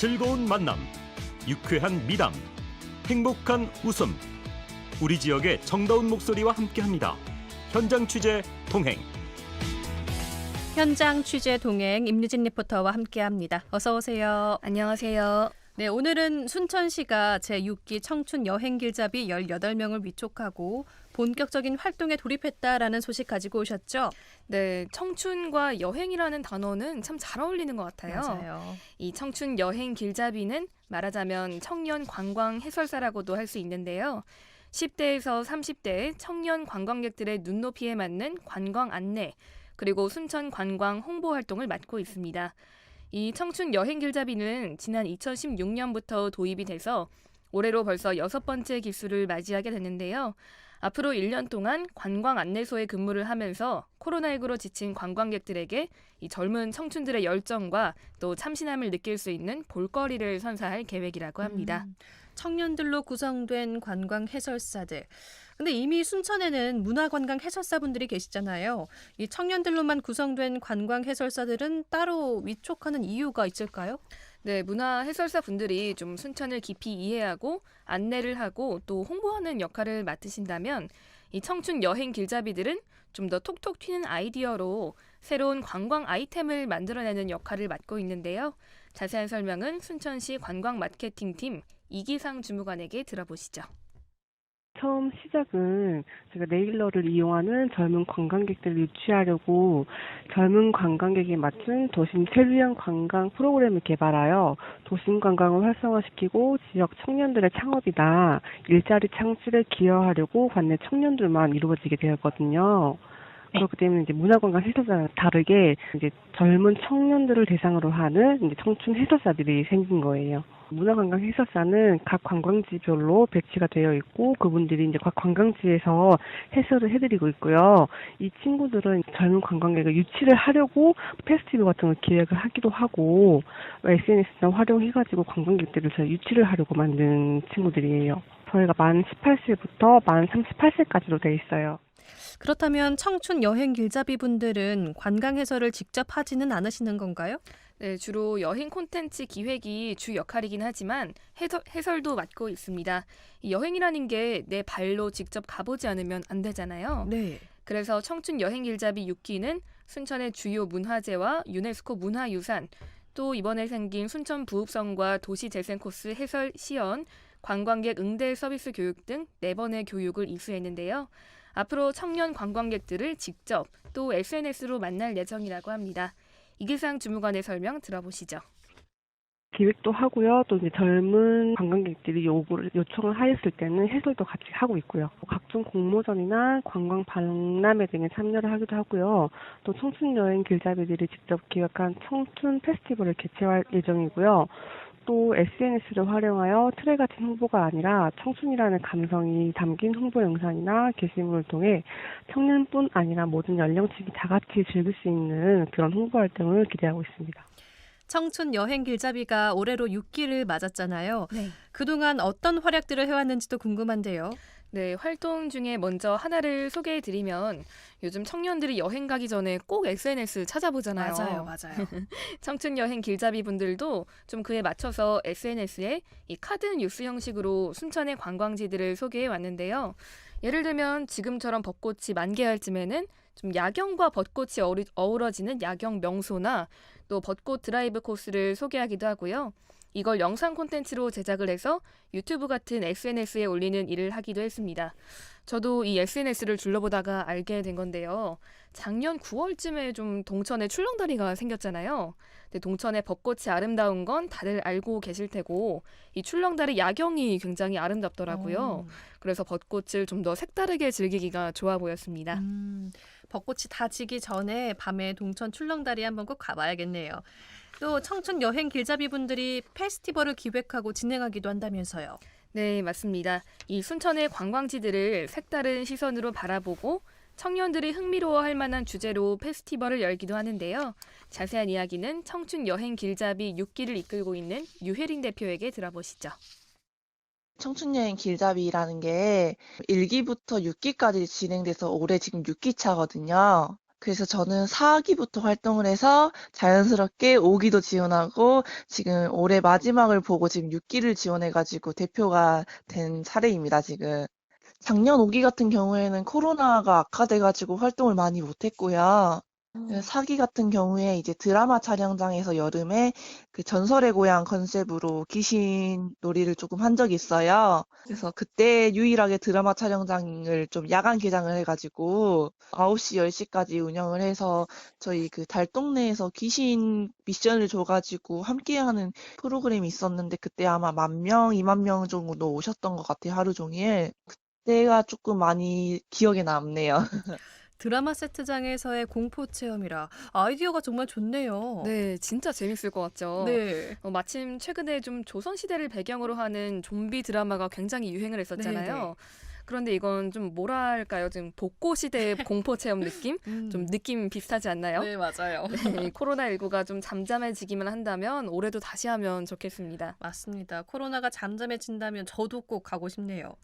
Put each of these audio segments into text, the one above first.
즐거운 만남, 유쾌한 미담, 행복한 웃음. 우리 지역의 정다운 목소리와 함께합니다. 현장 취재 동행. 현장 취재 동행 임유진 리포터와 함께합니다. 어서 오세요. 안녕하세요. 네, 오늘은 순천시가 제6기 청춘 여행 길잡이 18명을 위촉하고 본격적인 활동에 돌입했다라는 소식 가지고 오셨죠? 네, 청춘과 여행이라는 단어는 참 잘 어울리는 것 같아요. 맞아요. 이 청춘 여행 길잡이는 말하자면 청년 관광 해설사라고도 할 수 있는데요. 10대에서 30대의 청년 관광객들의 눈높이에 맞는 관광 안내, 그리고 순천 관광 홍보 활동을 맡고 있습니다. 이 청춘 여행 길잡이는 지난 2016년부터 도입이 돼서 올해로 벌써 6번째 기수를 맞이하게 됐는데요. 앞으로 1년 동안 관광 안내소에 근무를 하면서 코로나19로 지친 관광객들에게 이 젊은 청춘들의 열정과 또 참신함을 느낄 수 있는 볼거리를 선사할 계획이라고 합니다. 청년들로 구성된 관광 해설사들. 근데 이미 순천에는 문화관광 해설사분들이 계시잖아요. 이 청년들로만 구성된 관광 해설사들은 따로 위촉하는 이유가 있을까요? 네, 문화 해설사 분들이 좀 순천을 깊이 이해하고 안내를 하고 또 홍보하는 역할을 맡으신다면 이 청춘 여행 길잡이들은 좀 더 톡톡 튀는 아이디어로 새로운 관광 아이템을 만들어내는 역할을 맡고 있는데요. 자세한 설명은 순천시 관광 마케팅팀 이기상 주무관에게 들어보시죠. 처음 시작은 제가 네일러를 이용하는 젊은 관광객들을 유치하려고 젊은 관광객에 맞춘 도심 체류형 관광 프로그램을 개발하여 도심 관광을 활성화시키고 지역 청년들의 창업이나 일자리 창출에 기여하려고 관내 청년들만 이루어지게 되었거든요. 그렇기 때문에 이제 문화관광 해설사랑 다르게 이제 젊은 청년들을 대상으로 하는 이제 청춘 해설사들이 생긴 거예요. 문화관광 해설사는 각 관광지별로 배치가 되어 있고 그분들이 이제 각 관광지에서 해설을 해드리고 있고요. 이 친구들은 젊은 관광객을 유치를 하려고 페스티벌 같은 걸 기획을 하기도 하고 SNS나 활용해가지고 관광객들을 저희 유치를 하려고 만든 친구들이에요. 저희가 만 18세부터 만 38세까지로 돼 있어요. 그렇다면 청춘 여행 길잡이 분들은 관광 해설을 직접 하지는 않으시는 건가요? 네, 주로 여행 콘텐츠 기획이 주 역할이긴 하지만 해설도 맡고 있습니다. 이 여행이라는 게 내 발로 직접 가보지 않으면 안 되잖아요. 네. 그래서 청춘 여행 길잡이 6기는 순천의 주요 문화재와 유네스코 문화유산, 또 이번에 생긴 순천 부읍성과 도시재생 코스 해설 시연, 관광객 응대 서비스 교육 등 4번의 교육을 이수했는데요. 앞으로 청년 관광객들을 직접 또 SNS로 만날 예정이라고 합니다. 이기상 주무관의 설명 들어보시죠. 기획도 하고요. 또 이제 젊은 관광객들이 요청을 하였을 때는 해설도 같이 하고 있고요. 각종 공모전이나 관광 박람회 등에 참여를 하기도 하고요. 또 청춘 여행 길잡이들이 직접 기획한 청춘 페스티벌을 개최할 예정이고요. 또 SNS를 활용하여 틀에 갇힌 홍보가 아니라 청춘이라는 감성이 담긴 홍보 영상이나 게시물을 통해 청년뿐 아니라 모든 연령층이 다 같이 즐길 수 있는 그런 홍보 활동을 기대하고 있습니다. 청춘 여행 길잡이가 올해로 6기를 맞았잖아요. 네. 그동안 어떤 활약들을 해왔는지도 궁금한데요. 네, 활동 중에 먼저 하나를 소개해드리면 요즘 청년들이 여행 가기 전에 꼭 SNS 찾아보잖아요. 맞아요. 청춘 여행 길잡이 분들도 좀 그에 맞춰서 SNS에 이 카드 뉴스 형식으로 순천의 관광지들을 소개해 왔는데요. 예를 들면 지금처럼 벚꽃이 만개할 쯤에는 좀 야경과 벚꽃이 어우러지는 야경 명소나 또 벚꽃 드라이브 코스를 소개하기도 하고요. 이걸 영상 콘텐츠로 제작을 해서 유튜브 같은 SNS에 올리는 일을 하기도 했습니다. 저도 이 SNS를 둘러보다가 알게 된 건데요. 작년 9월쯤에 좀 동천에 출렁다리가 생겼잖아요. 근데 동천의 벚꽃이 아름다운 건 다들 알고 계실 테고 이 출렁다리 야경이 굉장히 아름답더라고요. 그래서 벚꽃을 좀 더 색다르게 즐기기가 좋아 보였습니다. 벚꽃이 다 지기 전에 밤에 동천 출렁다리 한번 꼭 가봐야겠네요. 또 청춘 여행 길잡이 분들이 페스티벌을 기획하고 진행하기도 한다면서요. 네, 맞습니다. 이 순천의 관광지들을 색다른 시선으로 바라보고 청년들이 흥미로워할 만한 주제로 페스티벌을 열기도 하는데요. 자세한 이야기는 청춘 여행 길잡이 6기를 이끌고 있는 유혜린 대표에게 들어보시죠. 청춘여행 길잡이라는 게 1기부터 6기까지 진행돼서 올해 지금 6기 차거든요. 그래서 저는 4기부터 활동을 해서 자연스럽게 5기도 지원하고 지금 올해 마지막을 보고 지금 6기를 지원해가지고 대표가 된 사례입니다, 지금. 작년 5기 같은 경우에는 코로나가 악화돼가지고 활동을 많이 못했고요. 4기 같은 경우에 이제 드라마 촬영장에서 여름에 그 전설의 고향 컨셉으로 귀신 놀이를 조금 한 적이 있어요. 그래서 그때 유일하게 드라마 촬영장을 좀 야간 개장을 해가지고 9시, 10시까지 운영을 해서 저희 그 달동네에서 귀신 미션을 줘가지고 함께하는 프로그램이 있었는데 그때 아마 10,000명, 20,000명 정도 오셨던 것 같아요, 하루 종일. 그때가 조금 많이 기억에 남네요. 드라마 세트장에서의 공포 체험이라 아이디어가 정말 좋네요. 네, 진짜 재밌을 것 같죠. 네. 마침 최근에 좀 조선시대를 배경으로 하는 좀비 드라마가 굉장히 유행을 했었잖아요. 네네. 그런데 이건 좀 뭐랄까요? 좀 복고 시대의 공포 체험 느낌? 좀 느낌 비슷하지 않나요? 네, 맞아요. 네, 코로나19가 좀 잠잠해지기만 한다면 올해도 다시 하면 좋겠습니다. 맞습니다. 코로나가 잠잠해진다면 저도 꼭 가고 싶네요.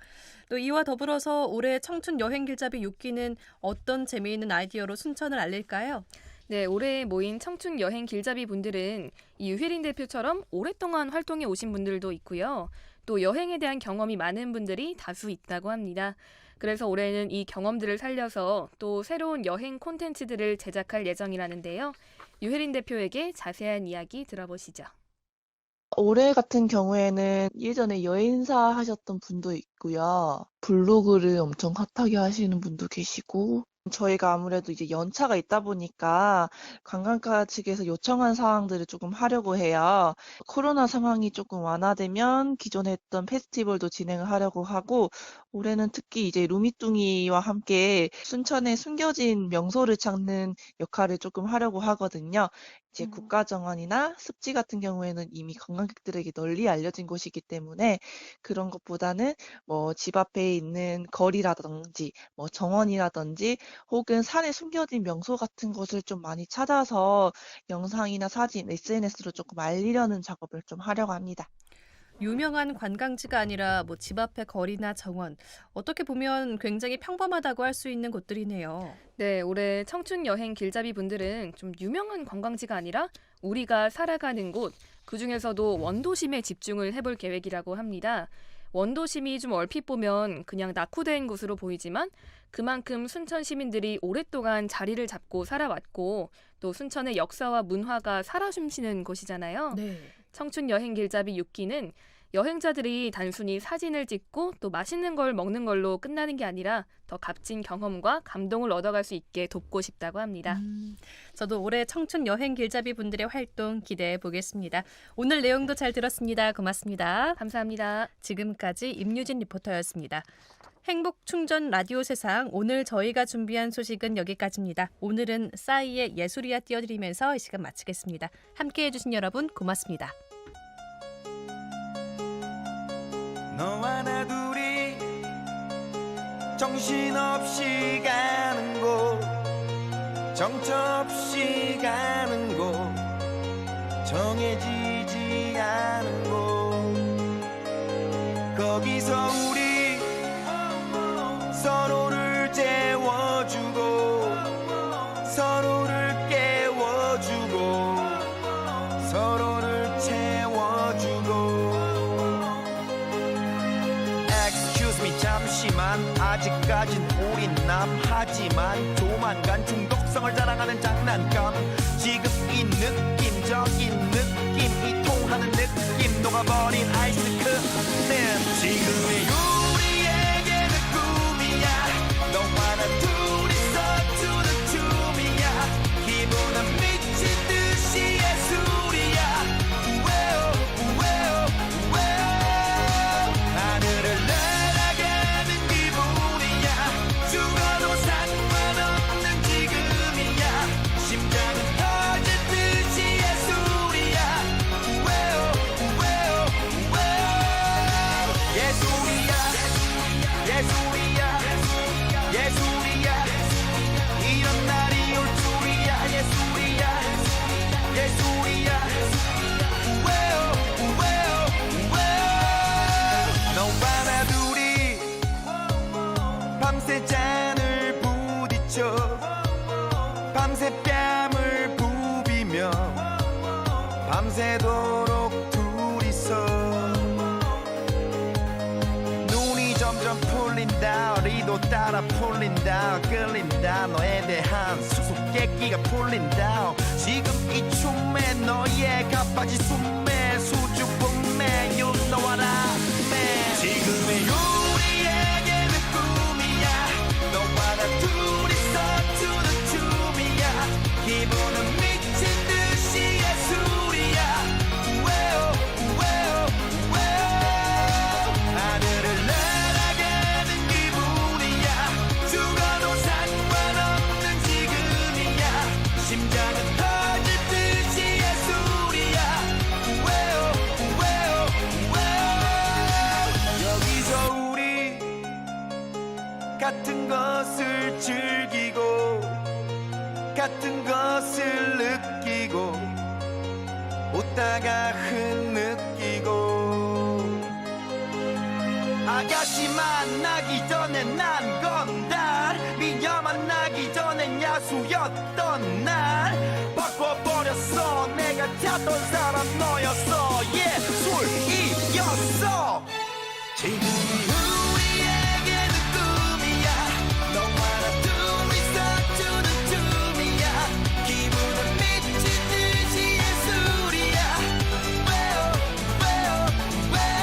또 이와 더불어서 올해 청춘 여행 길잡이 6기는 어떤 재미있는 아이디어로 순천을 알릴까요? 네, 올해 모인 청춘 여행 길잡이 분들은 이 유혜린 대표처럼 오랫동안 활동해 오신 분들도 있고요. 또 여행에 대한 경험이 많은 분들이 다수 있다고 합니다. 그래서 올해는 이 경험들을 살려서 또 새로운 여행 콘텐츠들을 제작할 예정이라는데요. 유혜린 대표에게 자세한 이야기 들어보시죠. 올해 같은 경우에는 예전에 여행사 하셨던 분도 있고요. 블로그를 엄청 핫하게 하시는 분도 계시고, 저희가 아무래도 이제 연차가 있다 보니까 관광가 측에서 요청한 사항들을 조금 하려고 해요. 코로나 상황이 조금 완화되면 기존에 했던 페스티벌도 진행을 하려고 하고, 올해는 특히 이제 루미뚱이와 함께 순천의 숨겨진 명소를 찾는 역할을 조금 하려고 하거든요. 이제 국가정원이나 습지 같은 경우에는 이미 관광객들에게 널리 알려진 곳이기 때문에 그런 것보다는 뭐 집 앞에 있는 거리라든지 뭐 정원이라든지 혹은 산에 숨겨진 명소 같은 것을 좀 많이 찾아서 영상이나 사진, SNS로 조금 알리려는 작업을 좀 하려고 합니다. 유명한 관광지가 아니라 뭐 집 앞의 거리나 정원, 어떻게 보면 굉장히 평범하다고 할 수 있는 곳들이네요. 네, 올해 청춘 여행 길잡이 분들은 좀 유명한 관광지가 아니라 우리가 살아가는 곳, 그중에서도 원도심에 집중을 해볼 계획이라고 합니다. 원도심이 좀 얼핏 보면 그냥 낙후된 곳으로 보이지만 그만큼 순천 시민들이 오랫동안 자리를 잡고 살아왔고 또 순천의 역사와 문화가 살아 숨쉬는 곳이잖아요. 네. 청춘 여행 길잡이 6기는 여행자들이 단순히 사진을 찍고 또 맛있는 걸 먹는 걸로 끝나는 게 아니라 더 값진 경험과 감동을 얻어갈 수 있게 돕고 싶다고 합니다. 저도 올해 청춘 여행 길잡이 분들의 활동 기대해 보겠습니다. 오늘 내용도 잘 들었습니다. 고맙습니다. 감사합니다. 지금까지 임유진 리포터였습니다. 행복 충전 라디오 세상, 오늘 저희가 준비한 소식은 여기까지입니다. 오늘은 싸이의 예술이야 띄워드리면서 이 시간 마치겠습니다. 함께해 주신 여러분 고맙습니다. 너와 나 둘이 정신없이 가는 곳, 정처없이 가는 곳, 정해지지 않은 곳, 거기서 우리 서로를 재워주고 서로를 깨워주고 서로를 채워주고. Excuse me 잠시만, 아직까진 우린 남하지만 조만간 중독성을 자랑하는 장난감, 지금 이 느낌 적인 느낌, 이 통하는 느낌, 녹아버린 아이스크림, 지금의 우리에게는 꿈이야. 너와 나 둘이서 추는 춤이야. 기분은 미친 듯이 예술이야. 우웨오 우웨오 우웨오. 하늘을 날아가는 기분이야. 죽어도 상관없는 지금이야. 심장은 터질 듯이 예술이야. 우웨오 우웨오 우웨오. 예술이야. 밤새도록 둘이서 눈이 점점 풀린다 리도 따라 풀린다 끌린다 너에 대한 수수께끼가 풀린다 지금 이 춤에 너의 가빠지 숨에 수줍음에 You know what I mean 지금의 우리에게는 꿈이야 너와 나 둘이서 추는 춤이야 기분은 미친 듯이 예술이야 우에오 우에오 우에오 하늘을 날아가는 기분이야 죽어도 상관없는 지금이야 심장은 터질 듯이 예술이야 우에오 우에오 우에오 여기서 우리 같은 것을 즐기고 같은 것을 느끼고 웃다가 흐느끼고 아가씨 만나기 전에 난 건달 미녀 만나기 전엔 야수였던 날 바꿔버렸어 내가 찾던 사람 너였어 예술이었어 지금이